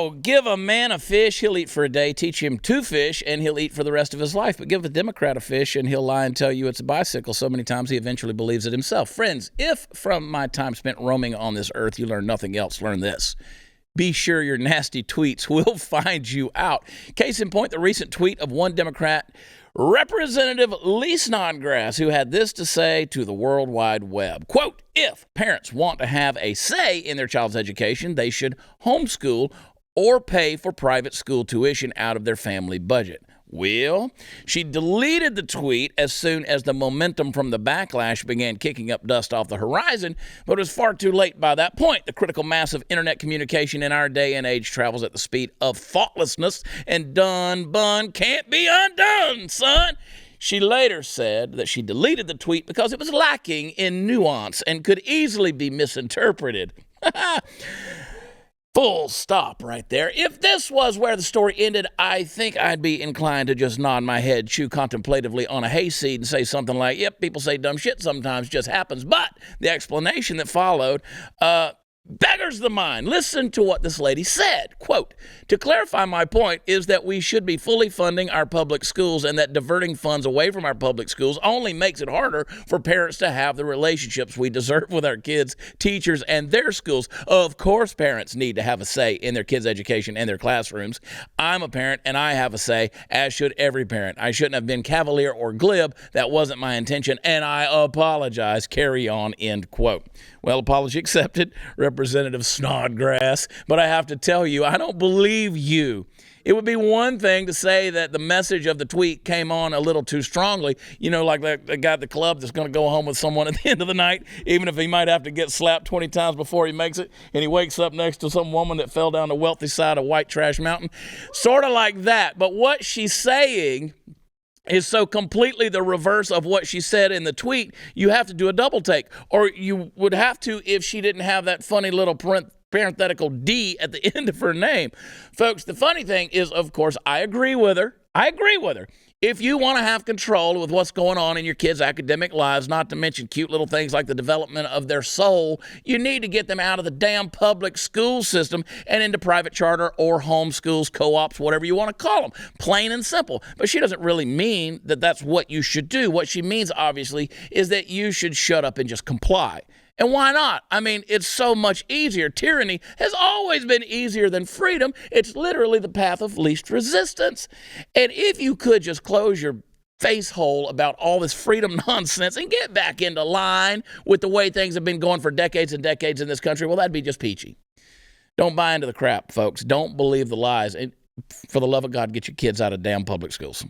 Oh, give a man a fish, he'll eat for a day. Teach him to fish, and he'll eat for the rest of his life. But give a Democrat a fish, and he'll lie and tell you it's a bicycle so many times he eventually believes it himself. Friends, if from my time spent roaming on this earth you learn nothing else, learn this. Be sure your nasty tweets will find you out. Case in point, the recent tweet of one Democrat, Representative Lee Snodgrass, who had this to say to the World Wide Web. Quote, if parents want to have a say in their child's education, they should homeschool or pay for private school tuition out of their family budget. Well, she deleted the tweet as soon as the momentum from the backlash began kicking up dust off the horizon, but it was far too late by that point. The critical mass of internet communication in our day and age travels at the speed of thoughtlessness, and done bun can't be undone, son. She later said that she deleted the tweet because it was lacking in nuance and could easily be misinterpreted. Full stop right there. If this was where the story ended, I think I'd be inclined to just nod my head, chew contemplatively on a hayseed, and say something like, yep, people say dumb shit sometimes, just happens. But the explanation that followed beggars the mind. Listen to what this lady said. Quote, to clarify, my point is that we should be fully funding our public schools, and that diverting funds away from our public schools only makes it harder for parents to have the relationships we deserve with our kids, teachers, and their schools. Of course, parents need to have a say in their kids' education and their classrooms. I'm a parent, and I have a say, as should every parent. I shouldn't have been cavalier or glib. That wasn't my intention, and I apologize. Carry on, end quote. Well, apology accepted, Representative Snodgrass, but I have to tell you, I don't believe you. It would be one thing to say that the message of the tweet came on a little too strongly, you know, like the guy at the club that's going to go home with someone at the end of the night, even if he might have to get slapped 20 times before he makes it, and he wakes up next to some woman that fell down the wealthy side of White Trash Mountain. Sort of like that. But what she's saying is so completely the reverse of what she said in the tweet, you have to do a double take. Or you would have to if she didn't have that funny little parenthetical D at the end of her name. Folks, the funny thing is, of course, I agree with her. If you want to have control with what's going on in your kids' academic lives, not to mention cute little things like the development of their soul, you need to get them out of the damn public school system and into private charter or homeschools, co-ops, whatever you want to call them. Plain and simple. But she doesn't really mean that that's what you should do. What she means, obviously, is that you should shut up and just comply. And why not? I mean, it's so much easier. Tyranny has always been easier than freedom. It's literally the path of least resistance. And if you could just close your face hole about all this freedom nonsense and get back into line with the way things have been going for decades and decades in this country, well, that'd be just peachy. Don't buy into the crap, folks. Don't believe the lies. And for the love of God, get your kids out of damn public schools.